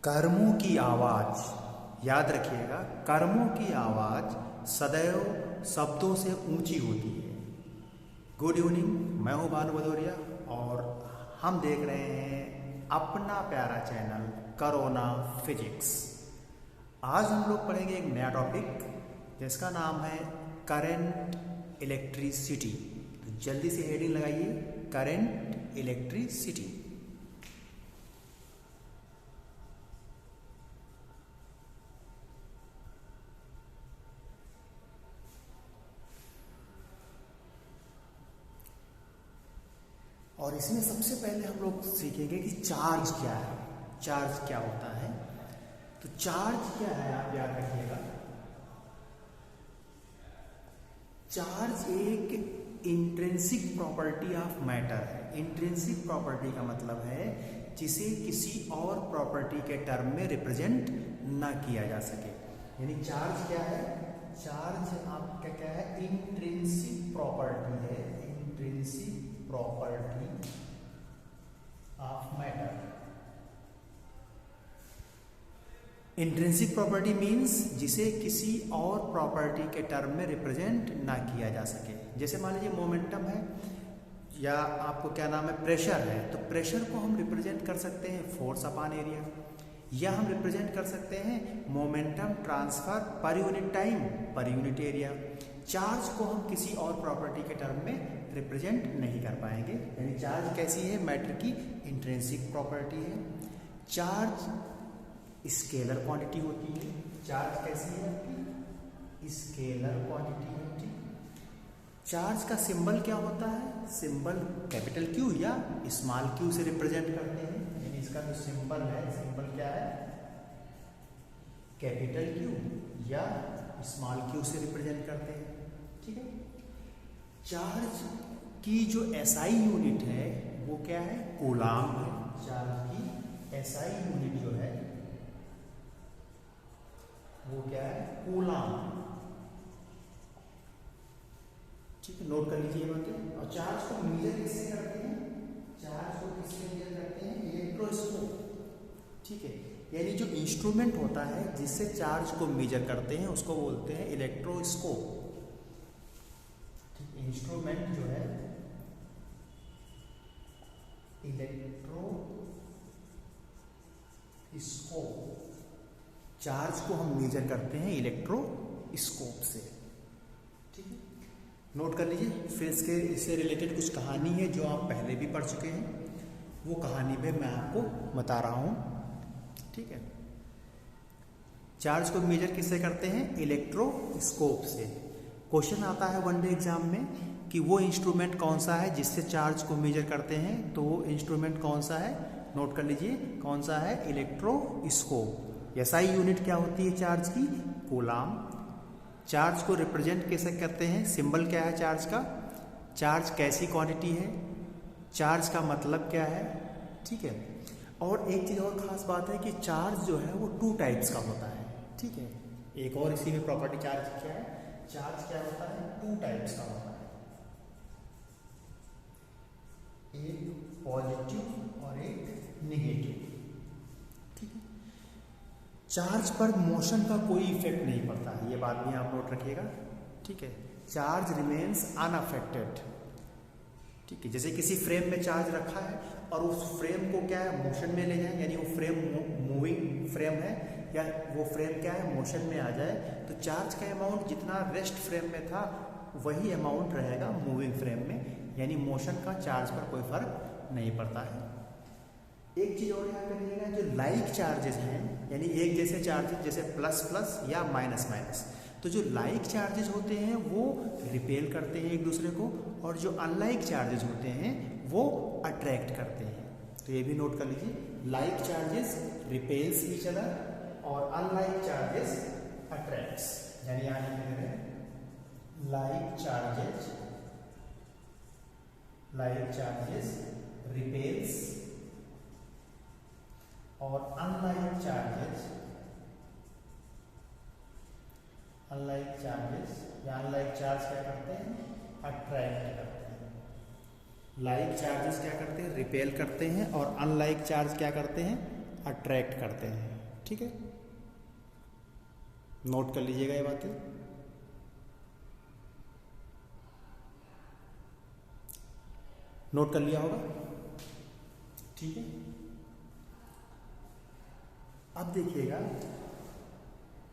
कर्मों की आवाज, याद रखिएगा, कर्मों की आवाज सदैव शब्दों से ऊंची होती है। गुड इवनिंग, मैं हूं भानु भदौरिया और हम देख रहे हैं अपना प्यारा चैनल कोरोना फिजिक्स। आज हम लोग पढ़ेंगे एक नया टॉपिक जिसका नाम है करंट इलेक्ट्रिसिटी। तो जल्दी से हेडिंग लगाइए, करंट इलेक्ट्रिसिटी। और इसमें सबसे पहले हम लोग सीखेंगे कि चार्ज क्या है, चार्ज क्या होता है। तो चार्ज क्या है आप याद रखिएगा, चार्ज एक इंट्रिंसिक प्रॉपर्टी ऑफ मैटर है। इंट्रिंसिक प्रॉपर्टी का मतलब है जिसे किसी और प्रॉपर्टी के टर्म में रिप्रेजेंट ना किया जा सके। यानी चार्ज क्या है, चार्ज आपका क्या है, इंट्रिंसिक प्रॉपर्टी है, intrinsic property of matter. Intrinsic property means जिसे किसी और प्रॉपर्टी के टर्म में रिप्रेजेंट ना किया जा सके। जैसे मान लीजिए मोमेंटम है या आपको क्या नाम है, प्रेशर है, तो प्रेशर को हम रिप्रेजेंट कर सकते हैं फोर्स अपॉन एरिया, या हम रिप्रेजेंट कर सकते हैं momentum transfer per unit time per unit area. Charge को हम किसी और प्रॉपर्टी के टर्म में रिप्रेजेंट नहीं कर पाएंगे। यानी चार्ज कैसी है, मैटर की इंट्रिंसिक प्रॉपर्टी है। चार्ज स्केलर क्वांटिटी होती है। चार्ज कैसी है आपकी, स्केलर क्वांटिटी होती है। चार्ज का सिंबल क्या होता है, सिंबल कैपिटल क्यू या स्मॉल क्यू से रिप्रेजेंट करते हैं। यानी इसका जो सिंबल है, सिंबल क्या है, कैपिटल क्यू या स्मॉल क्यू से रिप्रेजेंट करते हैं। ठीक है। चार्ज की जो एसआई यूनिट है वो क्या है, कूलाम है। चार्ज की एसआई यूनिट जो है वो क्या है, कूलाम। ठीक है, नोट कर लीजिए ये बातें। और चार्ज को मेजर किससे करते हैं, चार्ज को किससे मेजर करते हैं, इलेक्ट्रोस्कोप। ठीक है, यानी जो इंस्ट्रूमेंट होता है जिससे चार्ज को मेजर करते हैं उसको बोलते हैं इलेक्ट्रोस्कोप। इंस्ट्रूमेंट जो है इलेक्ट्रोस्कोप, चार्ज को हम मेजर करते हैं इलेक्ट्रोस्कोप से। ठीक है, नोट कर लीजिए। फिर इससे रिलेटेड कुछ कहानी है जो आप पहले भी पढ़ चुके हैं, वो कहानी में मैं आपको बता रहा हूं। ठीक है, चार्ज को मेजर किससे करते हैं, इलेक्ट्रोस्कोप से। क्वेश्चन आता है वनडे एग्जाम में कि वो इंस्ट्रूमेंट कौन सा है जिससे चार्ज को मेजर करते हैं, तो वो इंस्ट्रूमेंट कौन सा है, नोट कर लीजिए कौन सा है, इलेक्ट्रोस्कोप। एसआई यूनिट क्या होती है चार्ज की, कूलाम। चार्ज को रिप्रेजेंट कैसे करते हैं, सिंबल क्या है चार्ज का, चार्ज कैसी क्वांटिटी है, चार्ज का मतलब क्या है। ठीक है, और एक चीज़ और ख़ास बात है कि चार्ज जो है वो 2 टाइप्स का होता है। ठीक है, एक और इसी में प्रॉपर्टी चार्ज क्या है, चार्ज क्या होता है, 2 टाइप्स का होता है, एक पॉजिटिव और एक नेगेटिव। ठीक है, चार्ज पर मोशन का कोई इफेक्ट नहीं पड़ता है, ये बात भी आप नोट रखिएगा। ठीक है, चार्ज रिमेन्स अनअफेक्टेड। ठीक है, जैसे किसी फ्रेम में चार्ज रखा है और उस फ्रेम को क्या है, मोशन में ले जाए, यानी वो फ्रेम मूविंग फ्रेम है या वो फ्रेम क्या है, मोशन में आ जाए, तो चार्ज का अमाउंट जितना रेस्ट फ्रेम में था वही अमाउंट रहेगा मूविंग फ्रेम में। यानी मोशन का चार्ज पर कोई फर्क नहीं पड़ता है। एक चीज़ और यहाँ करिएगा, जो लाइक चार्जेस हैं, यानी एक जैसे चार्जेस जैसे प्लस प्लस या माइनस माइनस, तो जो लाइक चार्जेस होते हैं वो रिपेल करते हैं एक दूसरे को, और जो अनलाइक चार्जेस होते हैं वो अट्रैक्ट करते हैं। तो ये भी नोट कर लीजिए, like charges repels each other और अनलाइक चार्जेस अट्रैक्ट्स। यानी यहाँ लिख रहे हैं लाइक चार्जेस रिपेल्स और अनलाइक चार्जेस या अनलाइक चार्ज क्या करते हैं, अट्रैक्ट करते हैं। लाइक चार्जेस क्या करते हैं, रिपेल करते हैं, और अनलाइक चार्ज क्या करते हैं, अट्रैक्ट करते हैं। ठीक है, नोट कर लीजिएगा ये बातें। नोट कर लिया होगा, ठीक है। अब देखिएगा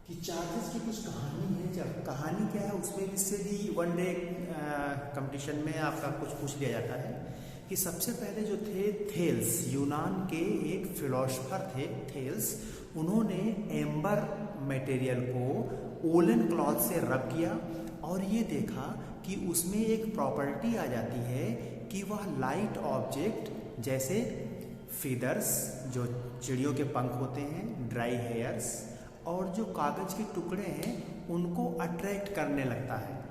कि चार्जेस की कुछ कहानी है। जब कहानी क्या है उसमें इससे भी वन डे कंपटीशन में आपका कुछ पूछ लिया जाता है कि सबसे पहले जो थे थेल्स, यूनान के एक फिलोसफर थे थेल्स, उन्होंने एम्बर मटेरियल को वूलन क्लॉथ से रब किया और ये देखा कि उसमें एक प्रॉपर्टी आ जाती है कि वह लाइट ऑब्जेक्ट जैसे फीदर्स, जो चिड़ियों के पंख होते हैं, ड्राई हेयर्स और जो कागज के टुकड़े हैं उनको अट्रैक्ट करने लगता है।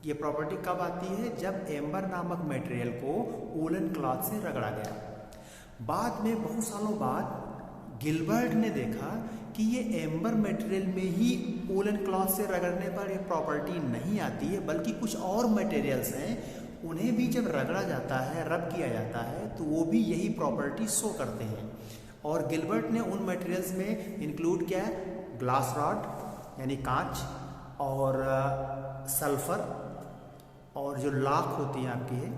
ये प्रॉपर्टी कब आती है? जब एम्बर नामक मटेरियल को वूलन क्लॉथ से रगड़ा गया। बाद में बहुत सालों बाद गिलबर्ट ने देखा कि ये एम्बर मटेरियल में ही वूलन क्लॉथ से रगड़ने पर ये प्रॉपर्टी नहीं आती है, बल्कि कुछ और मटेरियल्स हैं, उन्हें भी जब रगड़ा जाता है, रब किया जाता है, तो वो भी यही प्रॉपर्टी शो करते हैं। और गिलबर्ट ने उन मटेरियल्स में इंक्लूड किया है ग्लास रॉड यानी कांच, और सल्फर, और जो लाख होती है आपकी है,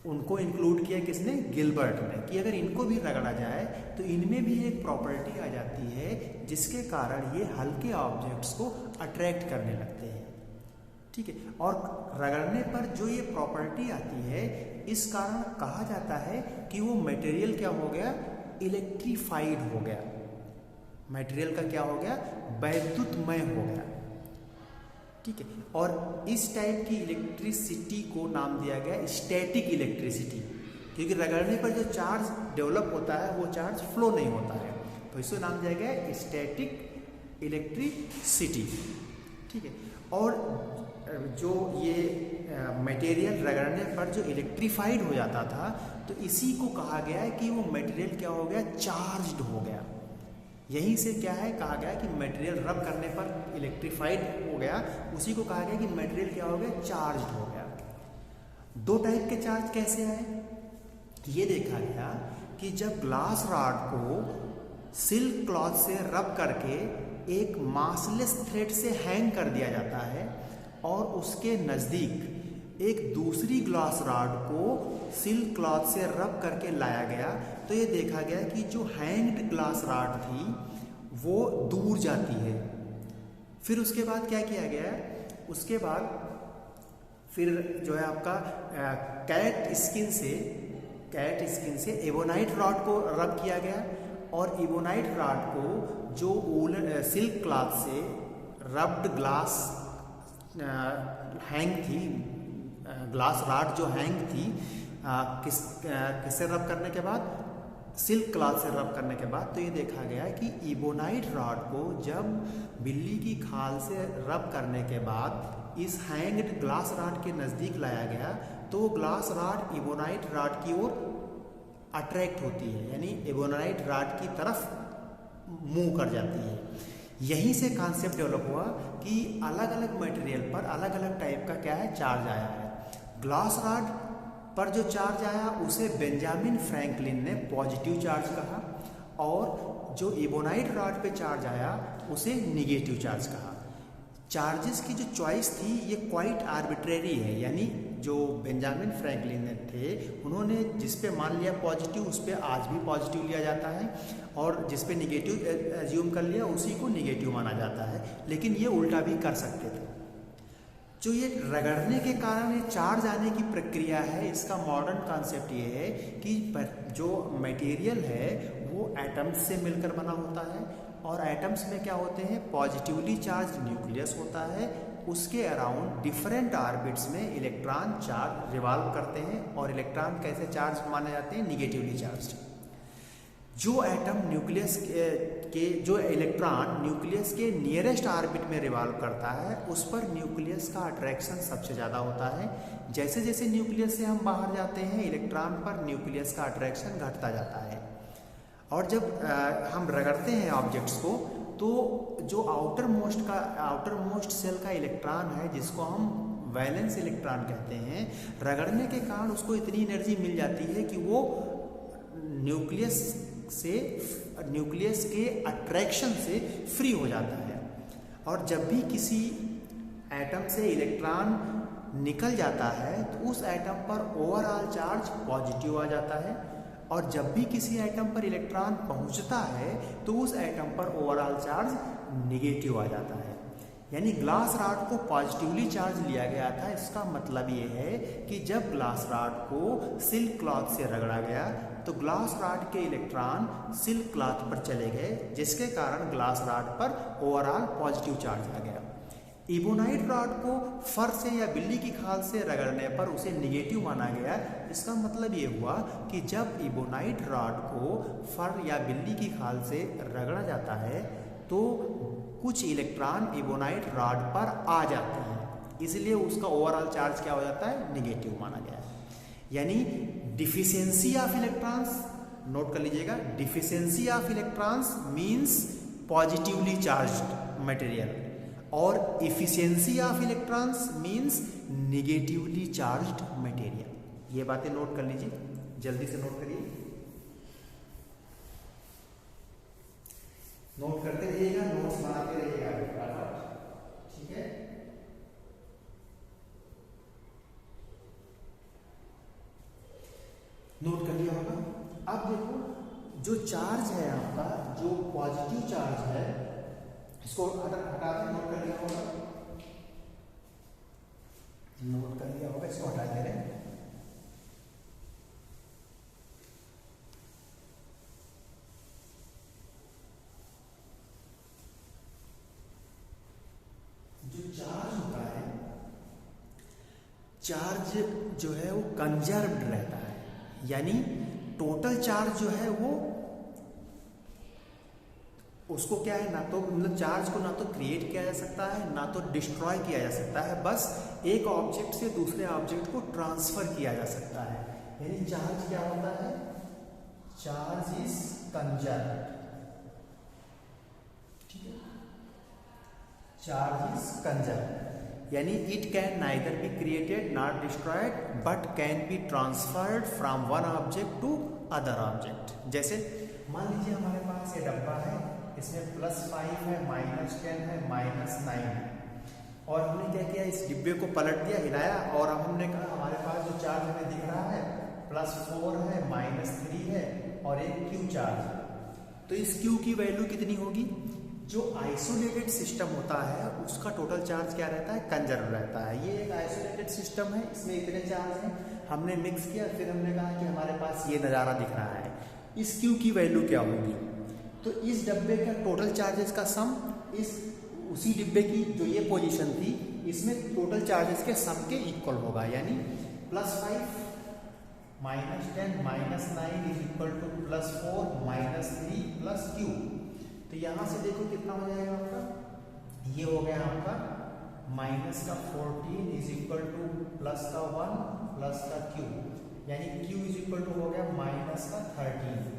उनको इंक्लूड किया किसने? गिलबर्ट ने, कि अगर इनको भी रगड़ा जाए तो इनमें भी एक प्रॉपर्टी आ जाती है जिसके कारण ये हल्के ऑब्जेक्ट्स को अट्रैक्ट करने लगते हैं। ठीक है, और रगड़ने पर जो ये प्रॉपर्टी आती है, इस कारण कहा जाता है कि वो मटेरियल क्या हो गया? इलेक्ट्रीफाइड हो गया। मटेरियल का क्या हो गया? वैद्युतमय हो गया। ठीक है, और इस टाइप की इलेक्ट्रिसिटी को नाम दिया गया स्टैटिक इलेक्ट्रिसिटी, क्योंकि रगड़ने पर जो चार्ज डेवलप होता है वो चार्ज फ्लो नहीं होता है, तो इसे नाम दिया गया स्टैटिक इलेक्ट्रिसिटी। ठीक है, और जो ये मटेरियल रगड़ने पर जो इलेक्ट्रीफाइड हो जाता था, तो इसी को कहा गया है कि वो मटेरियल क्या हो गया? चार्ज्ड हो गया। यहीं से क्या है कहा गया कि मटेरियल रब करने पर इलेक्ट्रीफाइड हो गया, उसी को कहा गया कि मटेरियल क्या हो गया? चार्ज्ड हो गया। दो टाइप के चार्ज कैसे आए? ये देखा गया कि जब ग्लास रॉड को सिल्क क्लॉथ से रब करके एक मासलेस थ्रेड से हैंग कर दिया जाता है और उसके नज़दीक एक दूसरी ग्लास रॉड को सिल्क क्लॉथ से रब करके लाया गया, तो ये देखा गया कि जो हैंग्ड ग्लास रॉड थी वो दूर जाती है। फिर उसके बाद क्या किया गया? उसके बाद फिर जो है आपका कैट स्किन से एबोनाइट रॉड को रब किया गया, और एबोनाइट रॉड को जो वूलन सिल्क क्लॉथ से रब्ड ग्लास हैंग थी, ग्लास रॉड जो हैंग थी, किससे रब करने के बाद? सिल्क क्लॉथ से रब करने के बाद, तो ये देखा गया है कि इबोनाइट रॉड को जब बिल्ली की खाल से रब करने के बाद इस हैंग्ड ग्लास रॉड के नज़दीक लाया गया, तो ग्लास रॉड इबोनाइट रॉड की ओर अट्रैक्ट होती है, यानी इबोनाइट रॉड की तरफ मूव कर जाती है। यहीं से कॉन्सेप्ट डेवलप हुआ कि अलग अलग मटेरियल पर अलग अलग टाइप का क्या है? चार्ज आया है। ग्लास रॉड पर जो चार्ज आया उसे बेंजामिन फ्रैंकलिन ने पॉजिटिव चार्ज कहा, और जो इबोनाइट रॉड पे चार्ज आया उसे निगेटिव चार्ज कहा। चार्जेस की जो चॉइस थी ये क्वाइट आर्बिट्रेरी है, यानी जो बेंजामिन फ्रैंकलिन थे उन्होंने जिस पे मान लिया पॉजिटिव, उस पे आज भी पॉजिटिव लिया जाता है, और जिस पे निगेटिव एज्यूम कर लिया उसी को निगेटिव माना जाता है। लेकिन ये उल्टा भी कर सकते थे। जो ये रगड़ने के कारण ये चार्ज आने की प्रक्रिया है, इसका मॉडर्न कॉन्सेप्ट ये है कि जो मटेरियल है वो एटम्स से मिलकर बना होता है, और एटम्स में क्या होते हैं? पॉजिटिवली चार्ज न्यूक्लियस होता है, उसके अराउंड डिफरेंट ऑर्बिट्स में इलेक्ट्रॉन चार्ज रिवॉल्व करते हैं, और इलेक्ट्रॉन कैसे चार्ज माने जाते हैं? Negatively charge. जो एटम न्यूक्लियस के जो इलेक्ट्रॉन न्यूक्लियस के नियरेस्ट ऑर्बिट में रिवॉल्व करता है, उस पर न्यूक्लियस का अट्रैक्शन सबसे ज़्यादा होता है। जैसे जैसे न्यूक्लियस से हम बाहर जाते हैं, इलेक्ट्रॉन पर न्यूक्लियस का अट्रैक्शन घटता जाता है। और जब हम रगड़ते हैं ऑब्जेक्ट्स को, तो जो आउटर मोस्ट सेल का इलेक्ट्रॉन है, जिसको हम वैलेंस इलेक्ट्रॉन कहते हैं, रगड़ने के कारण उसको इतनी एनर्जी मिल जाती है कि वो न्यूक्लियस से न्यूक्लियस के अट्रैक्शन से फ्री हो जाता है। और जब भी किसी एटम से इलेक्ट्रॉन निकल जाता है तो उस एटम पर ओवरऑल चार्ज पॉजिटिव आ जाता है, और जब भी किसी एटम पर इलेक्ट्रॉन पहुंचता है तो उस एटम पर ओवरऑल चार्ज नेगेटिव आ जाता है। यानी ग्लास रॉड को पॉजिटिवली चार्ज लिया गया था। इसका मतलब ये है कि जब ग्लास रॉड को सिल्क क्लॉथ से रगड़ा गया तो ग्लास रॉड के इलेक्ट्रॉन सिल्क क्लॉथ पर चले गए, जिसके कारण ग्लास रॉड पर ओवरऑल पॉजिटिव चार्ज आ गया। इबोनाइट रॉड को फर से या बिल्ली की खाल से रगड़ने पर उसे निगेटिव माना गया। इसका मतलब ये हुआ कि जब इबोनाइट रॉड को फर या बिल्ली की खाल से रगड़ा जाता है तो कुछ इलेक्ट्रॉन इबोनाइट रॉड पर आ जाते हैं, इसलिए उसका ओवरऑल चार्ज क्या हो जाता है, निगेटिव माना गया है। यानी डिफिशियंसी ऑफ इलेक्ट्रॉन्स, नोट कर लीजिएगा, deficiency of electrons means positively charged material, और efficiency of electrons means negatively charged material. ये बातें नोट कर लीजिए, जल्दी से नोट करिए, नोट करते रहिएगा, नोट्स बनाते रहिएगा, ठीक है। नोट कर लिया होगा। अब देखो जो चार्ज है आपका, जो पॉजिटिव चार्ज है, इसको हटा दें, नोट कर लिया होगा, नोट कर लिया होगा, इसको हटा दे रहे हैं। जो चार्ज होता है, चार्ज जो है वो कंजर्व्ड रहता है, यानी टोटल चार्ज जो है वो उसको क्या है, ना तो मतलब चार्ज को ना तो क्रिएट किया जा सकता है ना तो डिस्ट्रॉय किया जा सकता है, बस एक ऑब्जेक्ट से दूसरे ऑब्जेक्ट को ट्रांसफर किया जा सकता है। यानी चार्ज क्या होता है, चार्ज इज कंजर्व्ड, ठीक है, चार्ज इज कंजर्व्ड, यानी it can neither be created not destroyed but can be transferred from one object to other object. जैसे मान लीजिए हमारे पास ये डब्बा है, इसमें +5 है, -10 है, -9 है, और हमने क्या किया, इस डिब्बे को पलट दिया, हिलाया, और अब हमने कहा हमारे पास जो चार्ज हमें दिख रहा है +4 है, -3 है और एक Q चार्ज। तो इस Q की वैल्यू कितनी होगी, जो आइसोलेटेड सिस्टम होता है उसका टोटल चार्ज क्या रहता है, कंजर्व रहता है। ये एक आइसोलेटेड सिस्टम है, इसमें इतने चार्ज हैं, हमने मिक्स किया, फिर हमने कहा कि हमारे पास ये नज़ारा दिख रहा है, इस Q की वैल्यू क्या होगी, तो इस डब्बे का टोटल चार्जेस का सम इस उसी डिब्बे की जो ये पोजीशन थी इसमें टोटल चार्जेस के सम के इक्वल होगा। यानी +5 -10 -9 इज इक्वल टू +4 -3 + Q। तो यहाँ से देखो कितना हो जाएगा आपका, ये हो गया आपका -14 इज इक्वल टू +1 + Q, यानी Q इज इक्वल टू हो गया -13।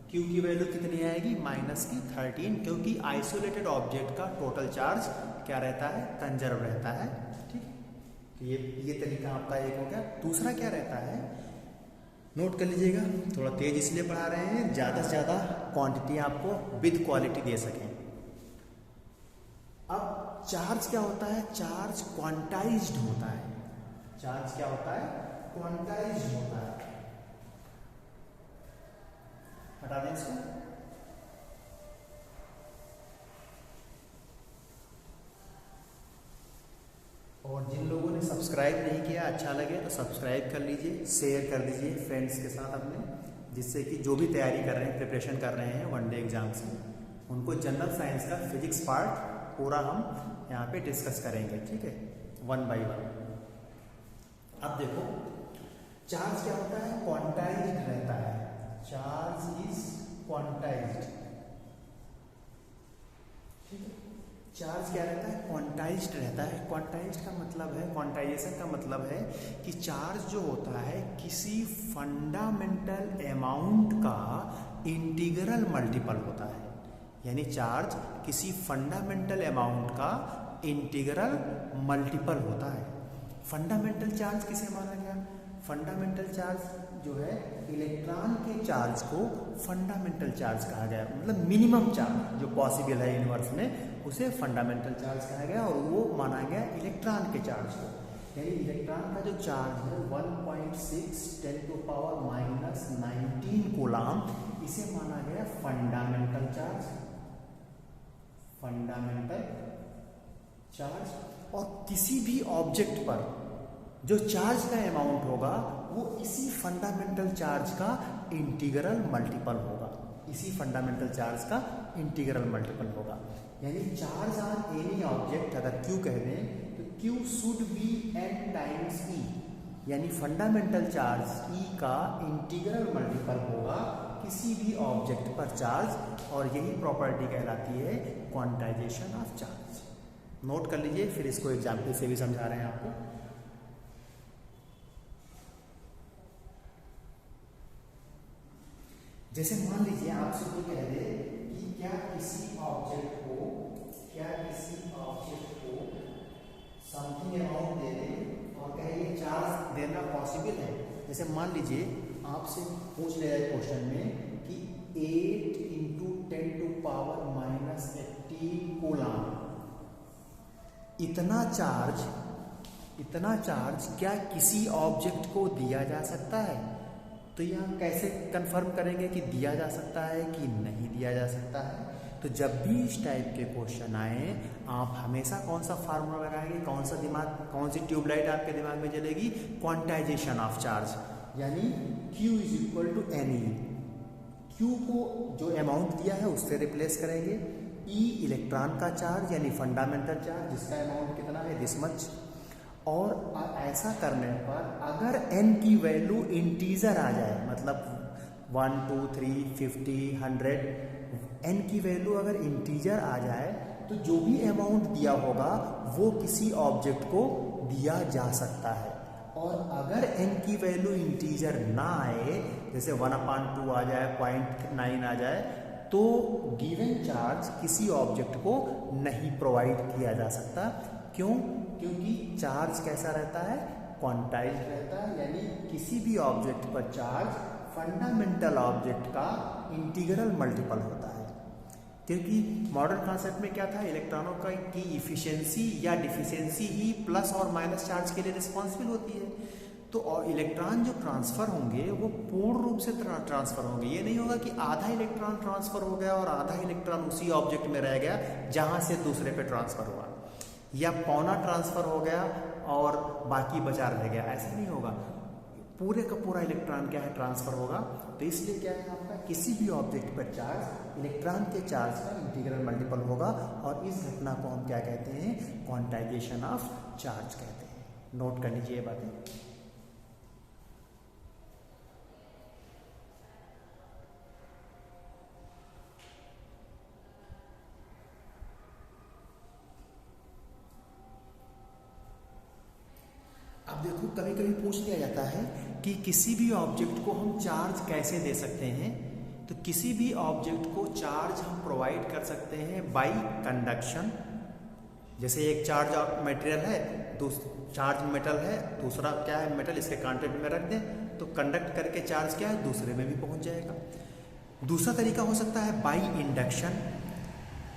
Q की वैल्यू कितनी आएगी, -13, क्योंकि आइसोलेटेड ऑब्जेक्ट का टोटल चार्ज क्या रहता है, कंजर्व रहता है, ठीक। तो ये तरीका आपका एक हो गया। दूसरा क्या रहता है, नोट कर लीजिएगा, थोड़ा तेज इसलिए पढ़ा रहे हैं, ज़्यादा से ज़्यादा क्वांटिटी आपको विद क्वालिटी दे सकें। अब चार्ज क्या होता है, चार्ज क्वांटाइज्ड होता है, चार्ज क्या होता है, क्वांटाइज्ड होता है। हटा दें इसको। और जिन लोगों ने सब्सक्राइब नहीं किया, अच्छा लगे तो सब्सक्राइब कर लीजिए, शेयर कर दीजिए फ्रेंड्स के साथ अपने, जिससे कि जो भी तैयारी कर रहे हैं, प्रिपरेशन कर रहे हैं वनडे एग्जाम्स की, उनको जनरल साइंस का फिजिक्स पार्ट पूरा हम यहाँ पे डिस्कस करेंगे, ठीक है, 1 by 1। अब देखो चार्ज क्या होता है, क्वांटाइज्ड रहता है, चार्ज इज क्वांटाइज्ड, ठीक है। चार्ज क्या रहता है, क्वांटाइज्ड रहता है। क्वांटाइज्ड का मतलब है, क्वांटाइजेशन का मतलब है कि चार्ज जो होता है किसी फंडामेंटल अमाउंट का इंटीग्रल मल्टीपल होता है। यानी चार्ज किसी फंडामेंटल अमाउंट का इंटीग्रल मल्टीपल होता है। फंडामेंटल चार्ज किसे माना गया, फंडामेंटल चार्ज जो है इलेक्ट्रॉन के चार्ज को फंडामेंटल चार्ज कहा गया, मतलब मिनिमम चार्ज जो पॉसिबल है यूनिवर्स में उसे फंडामेंटल चार्ज कहा गया और वो माना गया इलेक्ट्रॉन के चार्ज को। यानी इलेक्ट्रॉन का जो चार्ज है 1.6 ×10⁻⁹ कूलाम, इसे माना गया फंडामेंटल चार्ज, फंडामेंटल चार्ज। और किसी भी ऑब्जेक्ट पर जो चार्ज का अमाउंट होगा वो इसी फंडामेंटल चार्ज का इंटीग्रल मल्टीपल होगा, इसी फंडामेंटल चार्ज का इंटीग्रल मल्टीपल होगा। यानी चार्ज ऑन एनी ऑब्जेक्ट अगर Q कह दें तो Q should be n times E, यानी फंडामेंटल चार्ज E का इंटीग्रल मल्टीपल होगा किसी भी ऑब्जेक्ट पर चार्ज, और यही प्रॉपर्टी कहलाती है क्वांटाइजेशन ऑफ चार्ज। नोट कर लीजिए, फिर इसको एग्जाम्पल से भी समझा रहे हैं आपको। जैसे मान लीजिए आपसे कोई कह दे कि क्या किसी ऑब्जेक्ट को समथिंग अमाउंट दे दे और कहे ये चार्ज देना पॉसिबल है। जैसे मान लीजिए आपसे पूछ लिया है क्वेश्चन में कि 8 × 10⁻⁻18 कूलाम, इतना चार्ज क्या किसी ऑब्जेक्ट को दिया जा सकता है? तो ये हम कैसे कंफर्म करेंगे कि दिया जा सकता है कि नहीं दिया जा सकता है? तो जब भी इस टाइप के क्वेश्चन आए आप हमेशा कौन सा फार्मूला लगाएंगे, कौन सी ट्यूबलाइट आपके दिमाग में जलेगी? क्वांटाइजेशन ऑफ चार्ज, यानी Q = NE। Q को जो अमाउंट दिया है उससे रिप्लेस करेंगे, E इलेक्ट्रॉन का चार्ज यानी फंडामेंटल चार्ज जिसका अमाउंट कितना है, दिस मच। और ऐसा करने पर अगर n की वैल्यू इंटीजर आ जाए, मतलब 1 2 3 50 100, n की वैल्यू अगर इंटीजर आ जाए तो जो भी अमाउंट दिया होगा वो किसी ऑब्जेक्ट को दिया जा सकता है। और अगर n की वैल्यू इंटीजर ना आए, जैसे 1/2 आ जाए, 0.9 आ जाए, तो गिवन चार्ज किसी ऑब्जेक्ट को नहीं प्रोवाइड किया जा सकता। क्यों? क्योंकि चार्ज कैसा रहता है, क्वांटाइज्ड रहता है, यानी किसी भी ऑब्जेक्ट पर चार्ज फंडामेंटल ऑब्जेक्ट का इंटीग्रल मल्टीपल होता है। क्योंकि मॉडर्न कॉन्सेप्ट में क्या था, इलेक्ट्रॉनों की इफिशिएंसी या डिफिशिएंसी ही प्लस और माइनस चार्ज के लिए रिस्पॉन्सिबल होती है। तो इलेक्ट्रॉन जो ट्रांसफर होंगे वो पूर्ण रूप से ट्रांसफर होंगे। ये नहीं होगा कि आधा इलेक्ट्रॉन ट्रांसफर हो गया और आधा इलेक्ट्रॉन उसी ऑब्जेक्ट में रह गया जहां से दूसरे पे ट्रांसफर हुआ, या पौना ट्रांसफर हो गया और बाकी बचा रह गया, ऐसा नहीं होगा। पूरे का पूरा इलेक्ट्रॉन क्या है, ट्रांसफर होगा। तो इसलिए क्या है आपका, किसी भी ऑब्जेक्ट पर चार्ज इलेक्ट्रॉन के चार्ज का इंटीग्रल मल्टीपल होगा, और इस घटना को हम क्या कहते हैं, क्वांटाइजेशन ऑफ चार्ज कहते हैं। नोट कर लीजिए ये बातें। अब देखो, कभी कभी पूछ लिया जाता है कि किसी भी ऑब्जेक्ट को हम चार्ज कैसे दे सकते हैं। तो किसी भी ऑब्जेक्ट को चार्ज हम प्रोवाइड कर सकते हैं बाय कंडक्शन। जैसे एक चार्ज मटेरियल है, चार्ज मेटल है, दूसरा क्या है, मेटल, इसके कांटेक्ट में रख दें तो कंडक्ट करके चार्ज क्या है, दूसरे में भी पहुंच जाएगा। दूसरा तरीका हो सकता है बाय इंडक्शन।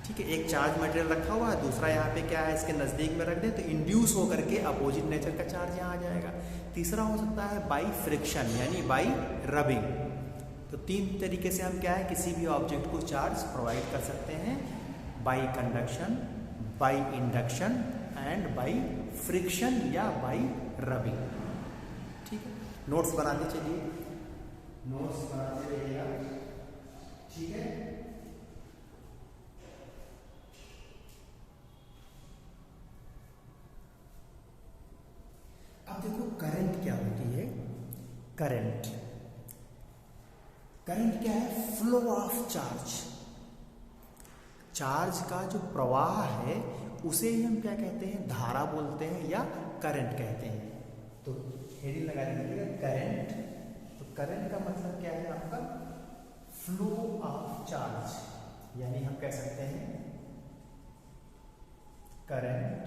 ठीक है, एक चार्ज मटेरियल रखा हुआ है, दूसरा यहाँ पे क्या है, इसके नज़दीक में रख दें तो इंड्यूस होकर के अपोजिट नेचर का चार्ज यहाँ आ जाएगा। तीसरा हो सकता है बाय फ्रिक्शन, यानी बाय रबिंग। तो तीन तरीके से हम क्या है, किसी भी ऑब्जेक्ट को चार्ज प्रोवाइड कर सकते हैं, bye conduction, by induction and by friction या बाय रबिंग। ठीक है, नोट्स बनाते चलिए, नोट्स बनाते रहिएगा। ठीक है, अब देखो करंट क्या होती है। करंट क्या है, फ्लो ऑफ चार्ज। चार्ज का जो प्रवाह है उसे ही हम क्या कहते हैं, धारा बोलते हैं या करंट कहते हैं। तो हेडिंग लगा दीजिएगा करंट। तो करंट का मतलब क्या है आपका, फ्लो ऑफ चार्ज, यानी हम कह सकते हैं करंट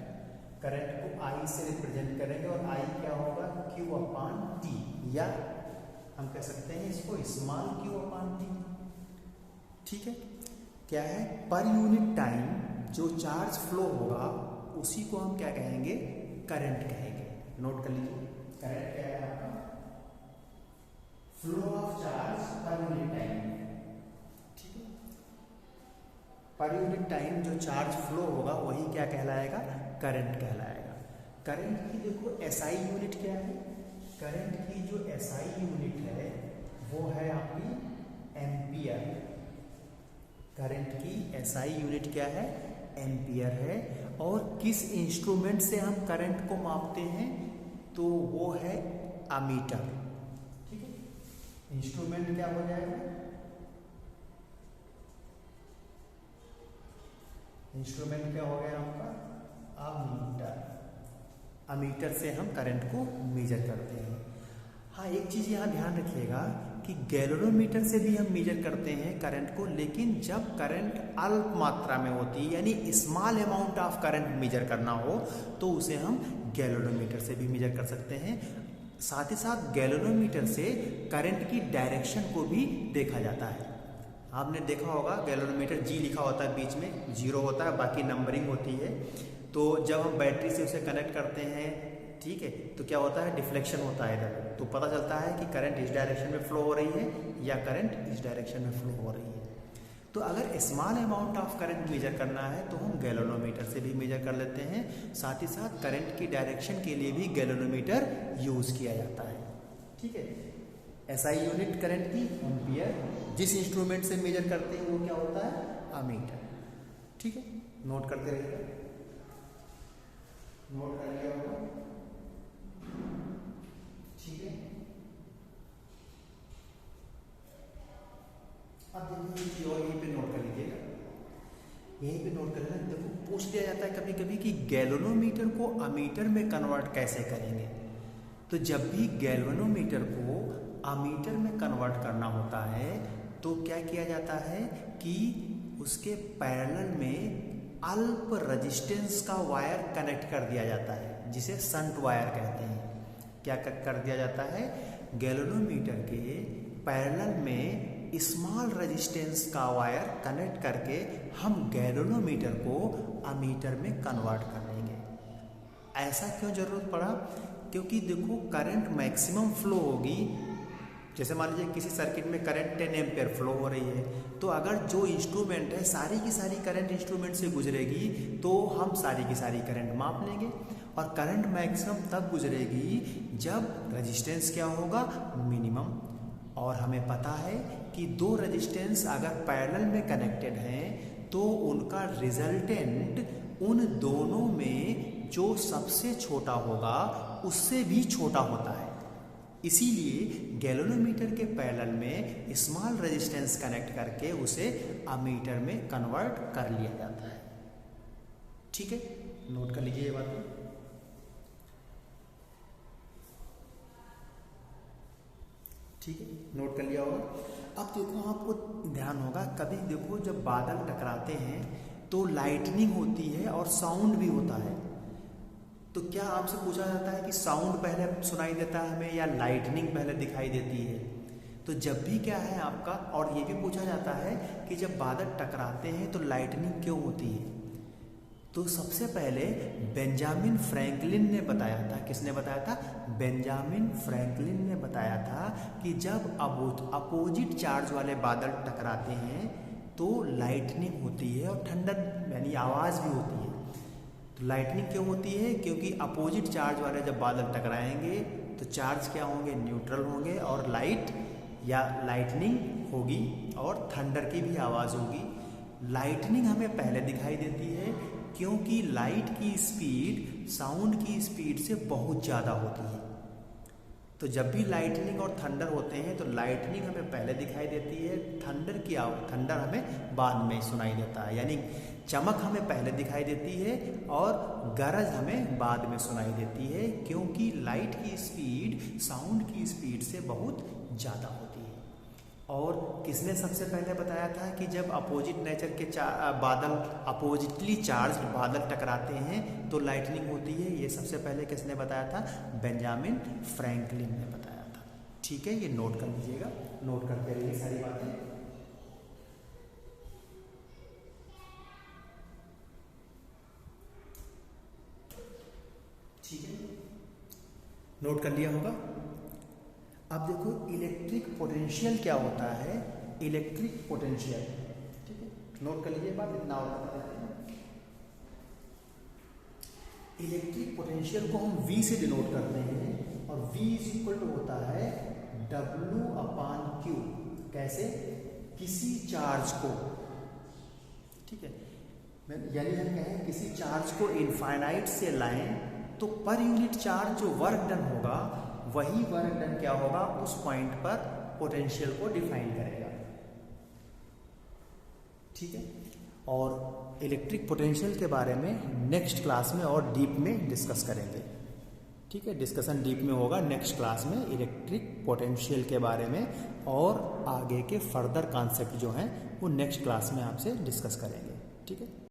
को I से रिप्रेजेंट करेंगे और I क्या होगा, Q/T, या हम कह सकते हैं इसको स्मॉल क्यू अपॉन टी। ठीक है, क्या है, पर यूनिट टाइम जो चार्ज फ्लो होगा उसी को हम क्या कहेंगे, करंट कहेंगे। नोट कर लीजिए, करंट क्या है आपका, flow of charge per unit time. ठीक है, पर यूनिट टाइम जो चार्ज फ्लो होगा वही क्या कहलाएगा, करंट कहलाएगा। करंट की देखो एसआई यूनिट क्या है, करंट की जो एसआई यूनिट है वो है आपकी एम्पियर। करंट की एसआई यूनिट क्या है, एम्पियर है। और किस इंस्ट्रूमेंट से हम करंट को मापते हैं, तो वो है अमीटर। ठीक है, इंस्ट्रूमेंट क्या हो जाएगा, इंस्ट्रूमेंट क्या हो गया आपका, अमीटर। अमीटर से हम करंट को मेजर करते हैं। हाँ, एक चीज यहाँ ध्यान रखिएगा कि गैलोरीमीटर से भी हम मेजर करते हैं करंट को, लेकिन जब करंट अल्प मात्रा में होती है यानी small amount of current measure करना हो तो उसे हम गैलोरीमीटर से भी मेजर कर सकते हैं। साथ ही साथ गैलोरीमीटर से करंट की डायरेक्शन को भी देखा जाता है। आपने देखा होगा गैलोरीमीटर जी लिखा होता है, बीच में जीरो होता है, बाकी नंबरिंग होती है। तो जब हम बैटरी से उसे कनेक्ट करते हैं, ठीक है, तो क्या होता है, डिफ्लेक्शन होता है इधर, तो पता चलता है कि करंट इस डायरेक्शन में फ्लो हो रही है या करंट इस डायरेक्शन में फ्लो हो रही है। तो अगर small amount of current measure करना है तो हम गैलोरीमीटर से भी मेजर कर लेते हैं। साथ ही साथ करंट की डायरेक्शन के लिए भी गैलोरीमीटर यूज किया जाता है। ठीक है, एसआई यूनिट करंट की एम्पियर, जिस इंस्ट्रूमेंट से मेजर करते हैं वो क्या होता है, अमीटर। ठीक है, नोट करते रहिए, नोट कर लिया होगा। ठीक है, अब देखिए और यहीं पे नोट कर लीजिएगा, यहीं पे नोट कर लेना। देखो पूछ लिया जाता है कभी कभी कि गैल्वेनोमीटर को अमीटर में कन्वर्ट कैसे करेंगे। तो जब भी गैल्वेनोमीटर को अमीटर में कन्वर्ट करना होता है तो क्या किया जाता है कि उसके पैरेलल में अल्प रेजिस्टेंस का वायर कनेक्ट कर दिया जाता है, जिसे शंट वायर कहते हैं। क्या कर दिया जाता है, गैल्वेनोमीटर के पैरेलल में स्मॉल रेजिस्टेंस का वायर कनेक्ट करके हम गैल्वेनोमीटर को अमीटर में कन्वर्ट कर लेंगे। ऐसा क्यों जरूरत पड़ा, क्योंकि देखो करंट मैक्सिमम फ्लो होगी। जैसे मान लीजिए किसी सर्किट में करंट 10 एम्पियर फ्लो हो रही है, तो अगर जो इंस्ट्रूमेंट है सारी की सारी करंट इंस्ट्रूमेंट से गुजरेगी तो हम सारी की सारी करंट माप लेंगे। और करंट मैक्सिमम तब गुजरेगी जब रेजिस्टेंस क्या होगा, मिनिमम। और हमें पता है कि दो रेजिस्टेंस अगर पैरेलल में कनेक्टेड हैं तो उनका रिजल्टेंट उन दोनों में जो सबसे छोटा होगा उससे भी छोटा होता है। इसीलिए गैल्वेनोमीटर के पैरेलल में स्मॉल रेजिस्टेंस कनेक्ट करके उसे अमीटर में कन्वर्ट कर लिया जाता है। ठीक है, नोट कर लीजिए ये बात। ठीक है, नोट कर लिया होगा। अब देखो आपको ध्यान होगा, कभी देखो जब बादल टकराते हैं तो लाइटनिंग होती है और साउंड भी होता है। तो क्या आपसे पूछा जाता है कि साउंड पहले सुनाई देता है हमें या लाइटनिंग पहले दिखाई देती है। तो जब भी क्या है आपका, और ये भी पूछा जाता है कि जब बादल टकराते हैं तो लाइटनिंग क्यों होती है। तो सबसे पहले बेंजामिन फ्रैंकलिन ने बताया था, किसने बताया था, बेंजामिन फ्रैंकलिन ने बताया था कि जब अपोजिट चार्ज वाले बादल टकराते हैं तो लाइटनिंग होती है और ठंडक यानी आवाज़ भी होती है। तो लाइटनिंग क्यों होती है, क्योंकि अपोजिट चार्ज वाले जब बादल टकराएंगे तो चार्ज क्या होंगे, न्यूट्रल होंगे और लाइट या लाइटनिंग होगी और थंडर की भी आवाज़ होगी। लाइटनिंग हमें पहले दिखाई देती है क्योंकि लाइट की स्पीड साउंड की स्पीड से बहुत ज़्यादा होती है। तो जब भी लाइटनिंग और थंडर होते हैं तो लाइटनिंग हमें पहले दिखाई देती है, थंडर हमें बाद में सुनाई देता है। यानी चमक हमें पहले दिखाई देती है और गरज हमें बाद में सुनाई देती है, क्योंकि लाइट की स्पीड साउंड की स्पीड से बहुत ज़्यादा होती है। और किसने सबसे पहले बताया था कि जब अपोजिट नेचर के बादल अपोजिटली चार्ज बादल टकराते हैं तो लाइटनिंग होती है। ये सबसे पहले किसने बताया था, बेंजामिन फ्रैंकलिन ने बताया था। ठीक है, ये नोट कर लीजिएगा, नोट करते रहिए सारी बातें। ठीक है, नोट कर लिया होगा। अब देखो इलेक्ट्रिक पोटेंशियल क्या होता है, इलेक्ट्रिक पोटेंशियल, ठीक है, नोट कर लीजिए बात, इतना और बता देते हैं। इलेक्ट्रिक पोटेंशियल को हम V से डिनोट करते हैं और V इज इक्वल टू होता है W/Q। कैसे, किसी चार्ज को, ठीक है, यानी हम कहें किसी चार्ज को इनफाइनाइट से लाएं तो पर यूनिट चार्ज जो वर्क डन होगा वही वर्क डन क्या होगा उस पॉइंट पर पोटेंशियल को डिफाइन करेगा। ठीक है, और इलेक्ट्रिक पोटेंशियल के बारे में नेक्स्ट क्लास में और डीप में डिस्कस करेंगे। ठीक है, डिस्कशन डीप में होगा नेक्स्ट क्लास में इलेक्ट्रिक पोटेंशियल के बारे में, और आगे के फर्दर कॉन्सेप्ट जो हैं वो नेक्स्ट क्लास में आपसे डिस्कस करेंगे। ठीक है।